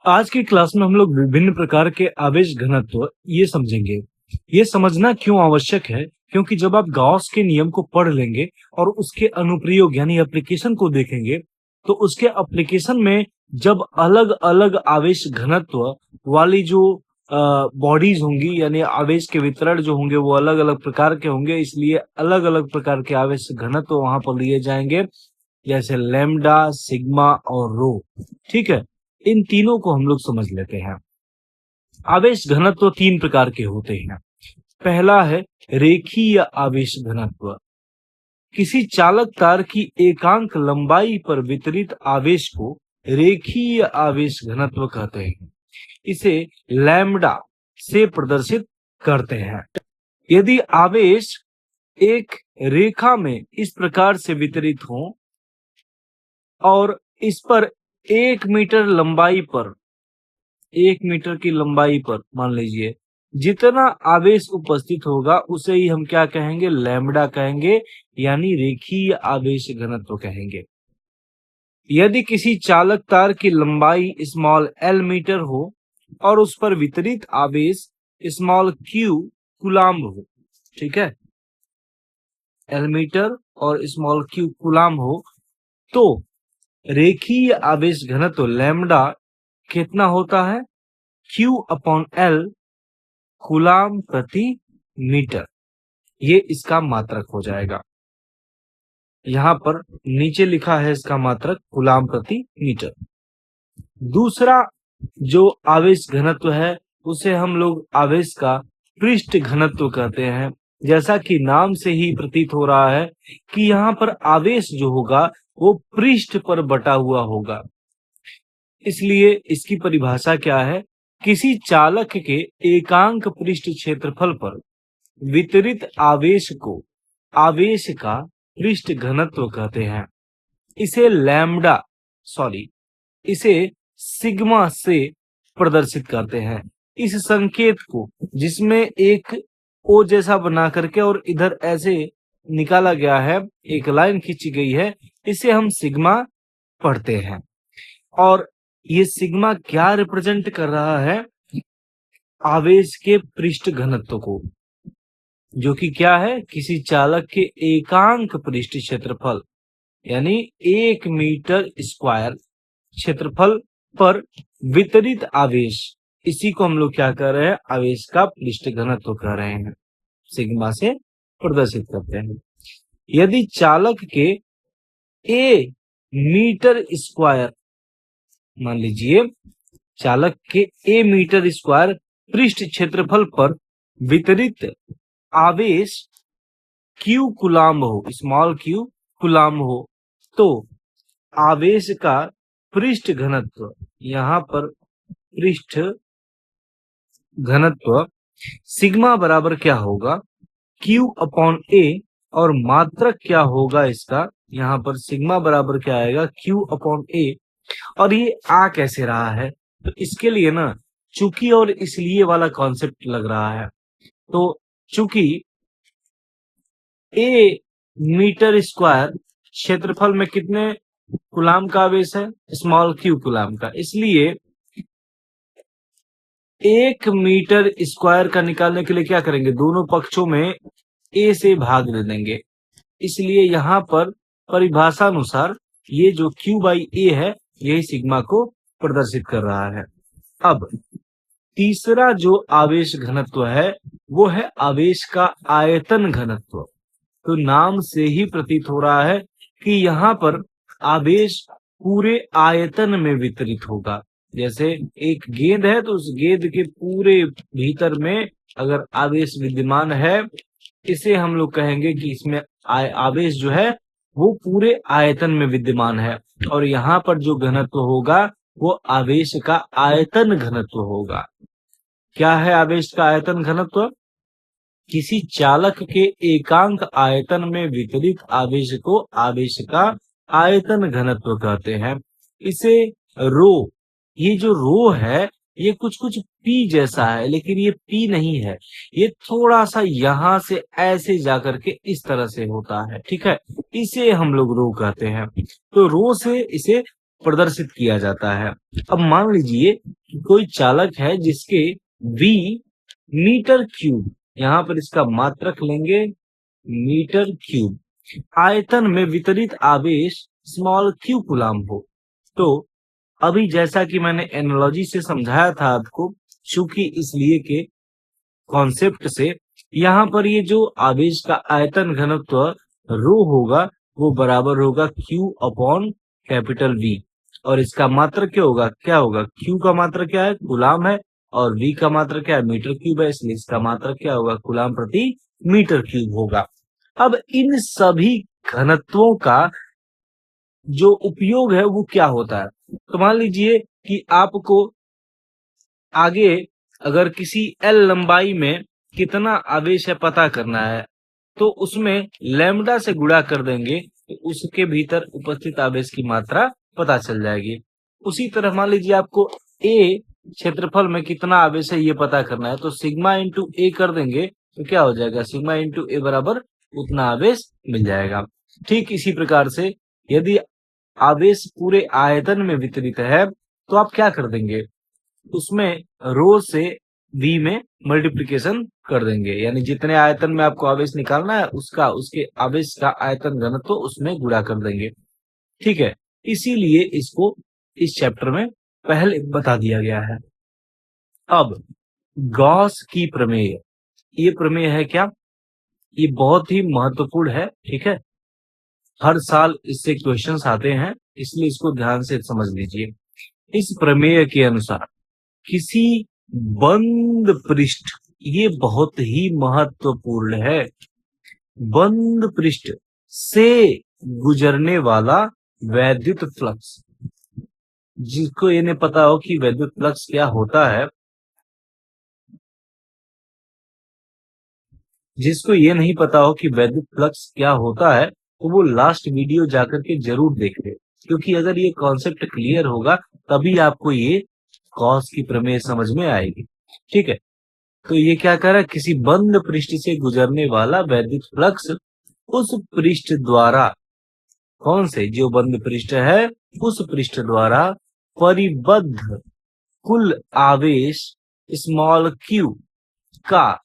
आज की क्लास में हम लोग विभिन्न प्रकार के आवेश घनत्व ये समझेंगे। ये समझना क्यों आवश्यक है, क्योंकि जब आप गॉस के नियम को पढ़ लेंगे और उसके अनुप्रयोग यानी एप्लीकेशन को देखेंगे, तो उसके एप्लीकेशन में जब अलग-अलग आवेश घनत्व वाली जो बॉडीज होंगी यानी आवेश के वितरण जो होंगे वो अलग-अलग प्रकार के होंगे, इसलिए अलग-अलग प्रकार के आवेश घनत्व वहां पर लिए जाएंगे, जैसे लैम्डा, सिग्मा और रो। ठीक है, इन तीनों को हम लोग समझ लेते हैं। आवेश घनत्व तीन प्रकार के होते हैं। पहला है रेखीय आवेश घनत्व। किसी चालक तार की एकांक लंबाई पर वितरित आवेश को रेखीय आवेश घनत्व कहते हैं। इसे लैम्डा से प्रदर्शित करते हैं। यदि आवेश एक रेखा में इस प्रकार से वितरित हो और इस पर 1 मीटर की लंबाई पर मान लीजिए जितना आवेश उपस्थित होगा उसे ही हम क्या कहेंगे, लैम्डा कहेंगे, यानी रेखीय आवेश घनत्व कहेंगे। यदि किसी चालक तार की लंबाई स्मॉल एल मीटर हो और उस पर वितरित आवेश स्मॉल क्यू कूलाम्ब हो, ठीक है, एल मीटर और स्मॉल क्यू कूलाम्ब हो, तो रेखीय आवेश घनत्व लैम्डा कितना होता है, Q अपॉन L कूलाम प्रति मीटर। ये इसका मात्रक हो जाएगा। यहां पर नीचे लिखा है इसका मात्रक कूलाम प्रति मीटर। दूसरा जो आवेश घनत्व है उसे हम लोग आवेश का पृष्ठ घनत्व कहते हैं। जैसा कि नाम से ही प्रतीत हो रहा है कि यहाँ पर आवेश जो होगा वो पृष्ठ पर बटा हुआ होगा, इसलिए इसकी परिभाषा क्या है, किसी चालक के एकांक पृष्ठ क्षेत्रफल पर वितरित आवेश को आवेश का पृष्ठ घनत्व कहते हैं। इसे सिग्मा से प्रदर्शित करते हैं। इस संकेत को जिसमें एक ओ जैसा बना करके और इधर ऐसे निकाला गया है, एक लाइन खींची गई है, इसे हम सिग्मा पढ़ते हैं। और ये सिग्मा क्या रिप्रेजेंट कर रहा है, आवेश के पृष्ठ घनत्व को, जो कि क्या है, किसी चालक के एकांक पृष्ठ क्षेत्रफल यानी 1 मीटर स्क्वायर क्षेत्रफल पर वितरित आवेश, इसी को हम लोग क्या कर रहे हैं, आवेश का पृष्ठ घनत्व कह रहे हैं, सिग्मा से प्रदर्शित करते हैं। यदि चालक के ए मीटर स्क्वायर, मान लीजिए चालक के ए मीटर स्क्वायर पृष्ठ क्षेत्रफल पर वितरित आवेश क्यू कूलाम्ब हो, स्मॉल क्यू कूलाम्ब हो, तो आवेश का पृष्ठ घनत्व, यहां पर पृष्ठ घनत्व सिग्मा बराबर क्या होगा, Q अपॉन A, और मात्रक क्या होगा इसका, यहाँ पर सिग्मा बराबर क्या आएगा, Q अपॉन A। और ये आ कैसे रहा है, तो इसके लिए ना चूंकि और इसलिए वाला कॉन्सेप्ट लग रहा है। तो चूंकि A मीटर स्क्वायर क्षेत्रफल में कितने कूलाम का आवेश है, स्मॉल क्यू कूलाम का, इसलिए 1 मीटर स्क्वायर का निकालने के लिए क्या करेंगे, दोनों पक्षों में A से भाग दे देंगे। इसलिए यहाँ पर परिभाषा अनुसार ये जो Q बाई A है यही सिग्मा को प्रदर्शित कर रहा है। अब तीसरा जो आवेश घनत्व है वो है आवेश का आयतन घनत्व। तो नाम से ही प्रतीत हो रहा है कि यहाँ पर आवेश पूरे आयतन में वितरित होगा। जैसे एक गेंद है तो उस गेंद के पूरे भीतर में अगर आवेश विद्यमान है, इसे हम लोग कहेंगे कि इसमें आवेश जो है वो पूरे आयतन में विद्यमान है। और यहाँ पर जो घनत्व होगा वो आवेश का आयतन घनत्व होगा। क्या है आवेश का आयतन घनत्व, किसी चालक के एकांक आयतन में वितरित आवेश को आवेश का आयतन घनत्व कहते हैं। इसे रो, ये जो रो है ये कुछ पी जैसा है, लेकिन ये पी नहीं है, ये थोड़ा सा यहां से ऐसे जाकर के इस तरह से होता है, ठीक है, इसे हम लोग रो कहते हैं। तो रो से इसे प्रदर्शित किया जाता है। अब मान लीजिए कोई चालक है जिसके v मीटर क्यूब, यहाँ पर इसका मात्रक लेंगे मीटर क्यूब, आयतन में वितरित आवेश स्मॉल क्यू कूलाम हो। तो अभी जैसा कि मैंने एनालॉजी से समझाया था आपको, चूंकि इसलिए के कॉन्सेप्ट से यहाँ पर ये जो आवेश का आयतन घनत्व रो होगा वो बराबर होगा Q अपॉन कैपिटल V, और इसका मात्रक क्या होगा Q का मात्रक क्या है, कूलाम है, और V का मात्रक क्या है, मीटर क्यूब है, इसलिए इसका मात्रक क्या होगा, कूलाम प्रति मीटर क्यूब होगा। अब इन सभी घनत्वों का जो उपयोग है वो क्या होता है, तो मान लीजिए कि आपको आगे अगर किसी L लंबाई में कितना आवेश है पता करना है, तो उसमें लैम्डा से गुणा कर देंगे तो उसके भीतर उपस्थित आवेश की मात्रा पता चल जाएगी। उसी तरह मान लीजिए आपको A क्षेत्रफल में कितना आवेश है ये पता करना है, तो सिग्मा इंटू ए कर देंगे तो क्या हो जाएगा, सिग्मा इंटू ए बराबर उतना आवेश मिल जाएगा। ठीक इसी प्रकार से यदि आवेश पूरे आयतन में वितरित है तो आप क्या कर देंगे, उसमें रो से v में मल्टीप्लिकेशन कर देंगे, यानी जितने आयतन में आपको आवेश निकालना है उसके आवेश का आयतन घनत्व तो उसमें गुणा कर देंगे। ठीक है, इसीलिए इसको इस चैप्टर में पहले बता दिया गया है। अब गॉस की प्रमेय, ये प्रमेय है क्या, ये बहुत ही महत्वपूर्ण है। ठीक है, हर साल इससे क्वेश्चंस आते हैं, इसलिए इसको ध्यान से समझ लीजिए। इस प्रमेय के अनुसार किसी बंद पृष्ठ, ये बहुत ही महत्वपूर्ण है, बंद पृष्ठ से गुजरने वाला वैद्युत फ्लक्स, जिसको ये नहीं पता हो कि वैद्युत फ्लक्स क्या होता है, जिसको ये नहीं पता हो कि वैद्युत फ्लक्स क्या होता है तो वो लास्ट वीडियो जाकर के जरूर देख ले, क्योंकि अगर ये कॉन्सेप्ट क्लियर होगा तभी आपको ये गॉस की प्रमेय समझ में आएगी। ठीक है, तो ये क्या कर रहा है, किसी बंद पृष्ठ से गुजरने वाला वैद्युत फ्लक्स उस पृष्ठ द्वारा, कौन से, जो बंद पृष्ठ है उस पृष्ठ द्वारा परिबद्ध कुल आवेश स्मॉल क्यू का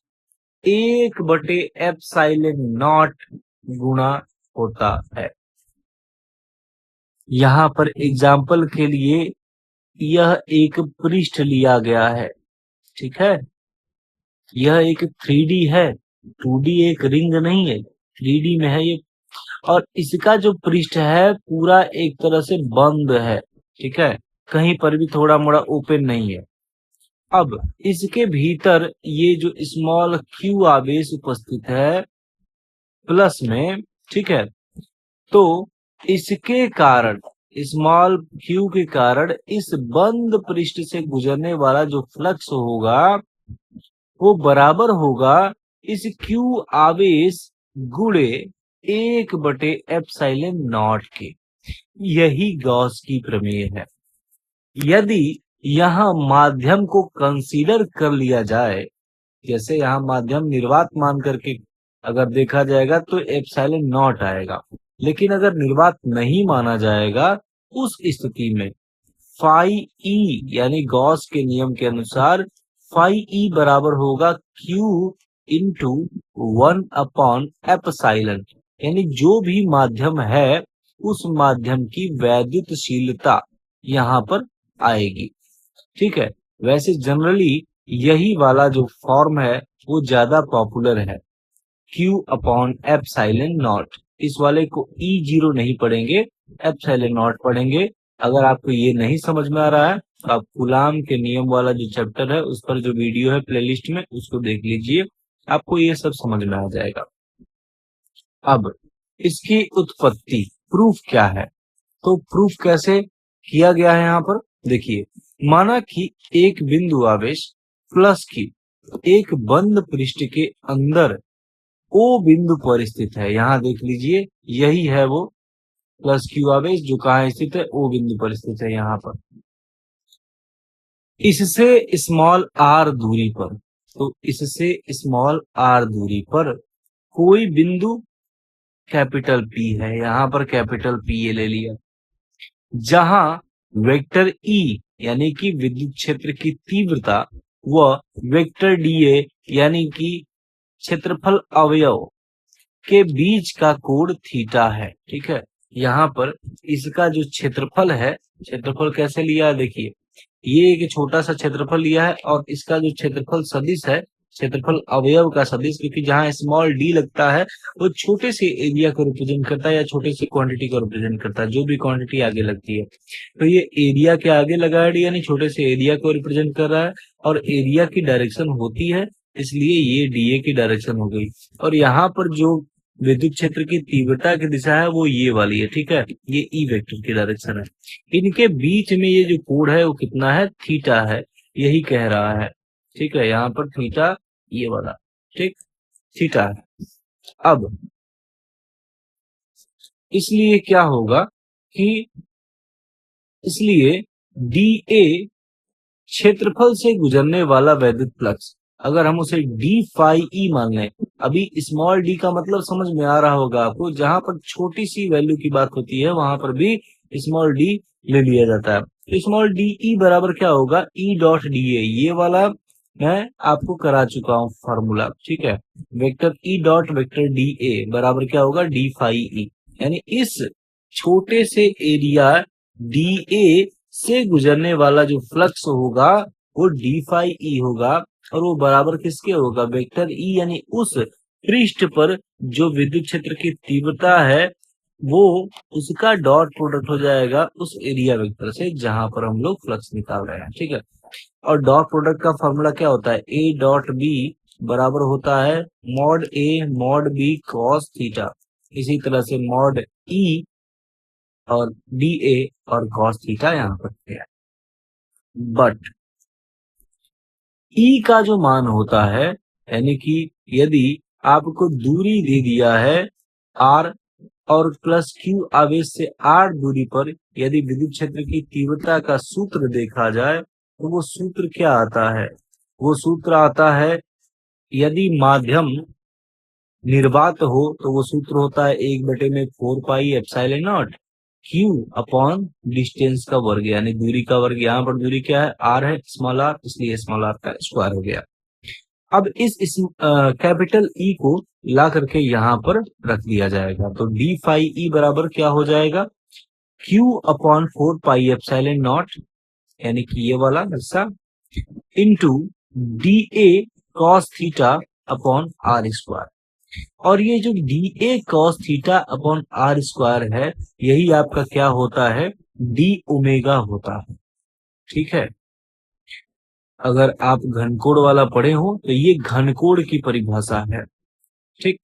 1/ε0 गुणा होता है। यहाँ पर एग्जाम्पल के लिए यह एक पृष्ठ लिया गया है। ठीक है, यह एक 3D है, 2D एक रिंग नहीं है, 3D में है ये, और इसका जो पृष्ठ है पूरा एक तरह से बंद है। ठीक है, कहीं पर भी थोड़ा मोड़ा ओपन नहीं है। अब इसके भीतर ये जो स्मॉल क्यू आवेश उपस्थित है प्लस में, ठीक है, तो इसके कारण, स्मॉल क्यू के कारण इस बंद पृष्ठ से गुजरने वाला जो फ्लक्स होगा वो बराबर होगा इस क्यू आवेश गुणे 1/ε0 के। यही गॉस की प्रमेय है। यदि यहाँ माध्यम को कंसीडर कर लिया जाए, जैसे यहाँ माध्यम निर्वात मान करके अगर देखा जाएगा तो ε0 आएगा, लेकिन अगर निर्वात नहीं माना जाएगा उस स्थिति में फाई ई, यानी गॉस के नियम के अनुसार फाई ई बराबर होगा Q इंटू 1/ε, यानी जो भी माध्यम है उस माध्यम की वैद्युतशीलता यहाँ पर आएगी। ठीक है, वैसे जनरली यही वाला जो फॉर्म है वो ज्यादा पॉपुलर है, Q/ε0। इस वाले को E0 नहीं पढ़ेंगे, ε0 पढ़ेंगे। अगर आपको ये नहीं समझ में आ रहा है तो आप कूलाम के नियम वाला जो चैप्टर है उस पर जो वीडियो है प्लेलिस्ट में उसको देख लीजिए, आपको ये सब समझ में आ जाएगा। अब इसकी उत्पत्ति, प्रूफ क्या है, तो प्रूफ कैसे किया गया है यहाँ पर देखिए। माना कि एक बिंदु आवेश प्लस की एक बंद पृष्ठ के अंदर O बिंदु पर स्थित है, यहाँ देख लीजिए यही है वो प्लस क्यू आवेश जो कहाँ स्थित है, O बिंदु पर स्थित है यहाँ पर, इससे स्मॉल r दूरी पर, तो इससे स्मॉल r दूरी पर कोई बिंदु कैपिटल P है, यहाँ पर कैपिटल P ये ले लिया, जहां वेक्टर E यानी कि विद्युत क्षेत्र की तीव्रता व वेक्टर डीए यानी कि क्षेत्रफल अवयव के बीच का कोण थीटा है। ठीक है, यहाँ पर इसका जो क्षेत्रफल है, क्षेत्रफल कैसे लिया है देखिए, ये एक छोटा सा क्षेत्रफल लिया है और इसका जो क्षेत्रफल सदिश है, क्षेत्रफल अवयव का सदिश, क्योंकि जहां स्मॉल डी लगता है वो छोटे से एरिया को रिप्रेजेंट करता है या छोटे से क्वांटिटी को रिप्रेजेंट करता है, जो भी क्वांटिटी आगे लगती है। तो ये एरिया के आगे लगा है डी, यानी छोटे से एरिया को रिप्रेजेंट कर रहा है और एरिया की डायरेक्शन होती है, इसलिए ये डीए की डायरेक्शन हो गई। और यहाँ पर जो विद्युत क्षेत्र की तीव्रता की दिशा है वो ये वाली है। ठीक है, ये ई वेक्टर की डायरेक्शन है। इनके बीच में ये जो कोण है वो कितना है, थीटा है, यही कह रहा है। ठीक है, यहाँ पर थीटा ये वाला, ठीक, थीटा है। अब इसलिए क्या होगा कि इसलिए डी ए क्षेत्रफल से गुजरने वाला वैद्युत फ्लक्स, अगर हम उसे डी फाई ई मान लें, अभी स्मॉल डी का मतलब समझ में आ रहा होगा आपको, जहां पर छोटी सी वैल्यू की बात होती है वहां पर भी स्मॉल डी ले लिया जाता है। तो स्मॉल डी ई बराबर क्या होगा, ई डॉट डी ए, ये वाला मैं आपको करा चुका हूँ फॉर्मूला। ठीक है, vector E dot vector D A बराबर क्या होगा, डी फाई ई, यानी इस छोटे से एरिया डी ए से गुजरने वाला जो फ्लक्स होगा वो डी फाई ई होगा, और वो बराबर किसके होगा, वेक्टर ई, यानी उस पृष्ठ पर जो विद्युत क्षेत्र की तीव्रता है वो उसका डॉट प्रोडक्ट हो जाएगा उस एरिया वेक्टर से जहां पर हम लोग फ्लक्स निकाल रहे हैं। ठीक है, और डॉट प्रोडक्ट का फॉर्मूला क्या होता है, ए डॉट बी बराबर होता है mod A mod B cos theta, इसी तरह से मॉड ई और डी ए और कॉस थीटा यहाँ पर है। बट ई का जो मान होता है, यानी कि यदि आपको दूरी दे दिया है आर और प्लस क्यू आवेश से आर दूरी पर यदि विद्युत क्षेत्र की तीव्रता का सूत्र देखा जाए तो वो सूत्र क्या आता है, वो सूत्र आता है, यदि माध्यम निर्वात हो तो वो सूत्र होता है 1/4 पाई epsilon not Q upon distance का वर्ग, यानी दूरी का वर्ग। यहाँ पर दूरी क्या है, आर है, स्मॉल आर, इसलिए स्मॉल आर का स्क्वायर हो गया। अब इस कैपिटल ई को ला करके यहाँ पर रख दिया जाएगा, तो डी फाई ई बराबर क्या हो जाएगा, Q upon 4 pi epsilon naught, यानी कि ये वाला हिस्सा, into d A cos theta upon r square. और ये जो d A cos theta upon r square है, यही आपका क्या होता है, डी ओमेगा होता है। ठीक है, अगर आप घनकोण वाला पढ़े हो तो ये घनकोण की परिभाषा है। ठीक,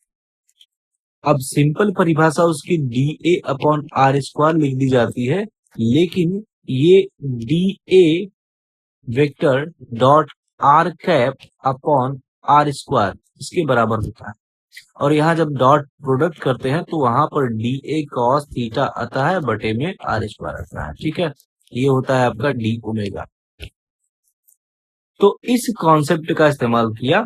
अब सिंपल परिभाषा उसकी d A upon r square लिख दी जाती है, लेकिन ये d A vector dot r cap upon r square इसके बराबर होता है। और यहाँ जब डॉट प्रोडक्ट करते हैं तो वहां पर डी ए कॉस थीटा आता है बटे में आर स्क्वायर आता है। ठीक है, ये होता है आपका डी ओमेगा। तो इस कॉन्सेप्ट का इस्तेमाल किया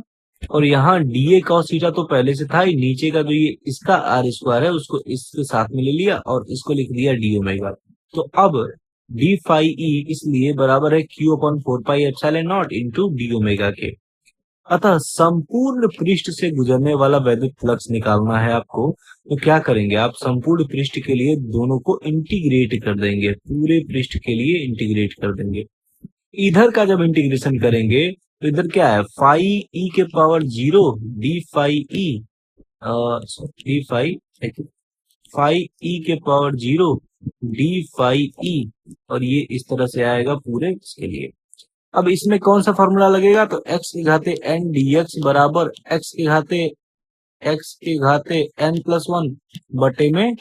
और यहाँ डी ए कॉस थीटा तो पहले से था ही, नीचे का जो ये इसका आर स्क्वायर है उसको इसके साथ में ले लिया और इसको लिख दिया डी ओमेगा। तो अब डी फाई ई इसलिए बराबर है Q upon 4 pi epsilon not into D omega के। अतः संपूर्ण पृष्ठ से गुजरने वाला वैद्युत फ्लक्स निकालना है आपको, तो क्या करेंगे आप, संपूर्ण पृष्ठ के लिए दोनों को इंटीग्रेट कर देंगे, पूरे पृष्ठ के लिए इंटीग्रेट कर देंगे। इधर का जब इंटीग्रेशन करेंगे तो इधर क्या है, फाई ई के power 0 d phi E, d phi phi E के पावर 0 डी फाई ई, और ये इस तरह से आएगा पूरे इसके लिए। अब इसमें कौन सा फॉर्मूला लगेगा, तो x के घाते n dx बराबर x के घाते n+1 बटे में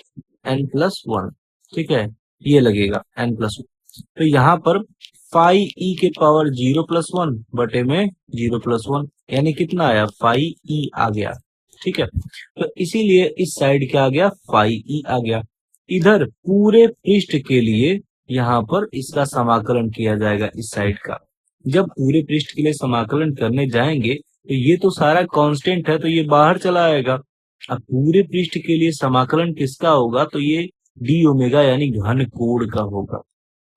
n+1। ठीक है, ये लगेगा n+1। तो यहाँ पर फाई ई के पावर 0+1 बटे में 0+1, यानी कितना आया, फाई ई आ गया। ठीक है, तो इसीलिए इस साइड क्या आ गया, फाई ई आ गया। इधर पूरे पृष्ठ के लिए यहाँ पर इसका समाकलन किया जाएगा इस साइड का। जब पूरे पृष्ठ के लिए समाकलन करने जाएंगे तो ये तो सारा कांस्टेंट है तो ये बाहर चला आएगा। अब पूरे पृष्ठ के लिए समाकलन किसका होगा, तो ये डी ओमेगा यानी घन कोण का होगा।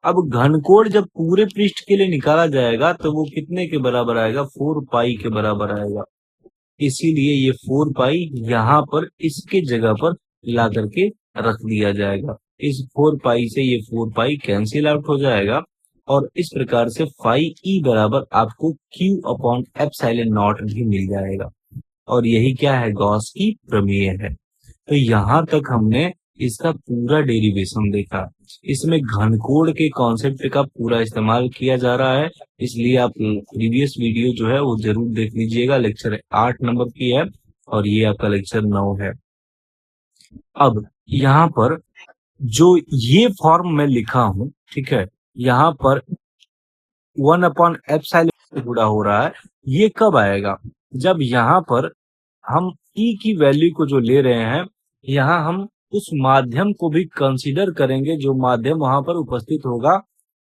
अब घनकोण जब पूरे पृष्ठ के लिए निकाला जाएगा तो वो कितने के बराबर आएगा, 4 पाई के बराबर आएगा। इसीलिए ये 4 पाई यहाँ पर इसके जगह पर ला करके रख दिया जाएगा। इस 4 पाई से ये 4 पाई कैंसिल आउट हो जाएगा और इस प्रकार से फाई ई बराबर आपको क्यू अपॉन एप्सिलॉन नॉट भी मिल जाएगा। और यही क्या है, गॉस की प्रमेय है। तो यहाँ तक हमने इसका पूरा डेरिवेशन देखा। इसमें घनकोण के कॉन्सेप्ट का पूरा इस्तेमाल किया जा रहा है, इसलिए आप प्रीवियस वीडियो जो है वो जरूर देख लीजिएगा। लेक्चर 8 नंबर की है और ये आपका लेक्चर 9 है। अब यहाँ पर जो ये फॉर्म मैं लिखा हूं, ठीक है, यहाँ पर 1 अपॉन एप्सिलॉन से जुड़ा हो रहा है, ये कब आएगा, जब यहाँ पर हम ई की वैल्यू को जो ले रहे हैं, यहाँ हम उस माध्यम को भी कंसीडर करेंगे जो माध्यम वहां पर उपस्थित होगा,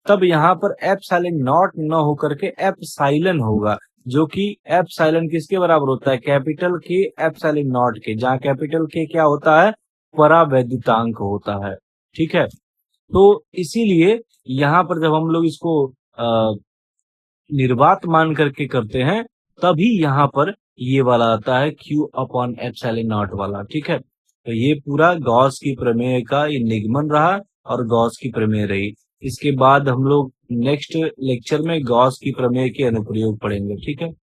तब यहाँ पर एप्सिलॉन नॉट न होकर के एप्सिलॉन होगा, जो कि एप्सिलॉन किसके बराबर होता है, कैपिटल के एप्सिलॉन नॉट के, जहाँ कैपिटल के क्या होता है, परावैद्युतांक होता है। ठीक है, तो इसीलिए यहाँ पर जब हम लोग इसको निर्वात मान करके करते हैं, तभी यहाँ पर ये वाला आता है क्यू अपॉन एप्सिलॉन नॉट वाला। ठीक है, तो ये पूरा गॉस की प्रमेय का ये निगमन रहा और गॉस की प्रमेय रही। इसके बाद हम लोग नेक्स्ट लेक्चर में गॉस की प्रमेय के अनुप्रयोग पढ़ेंगे। ठीक है।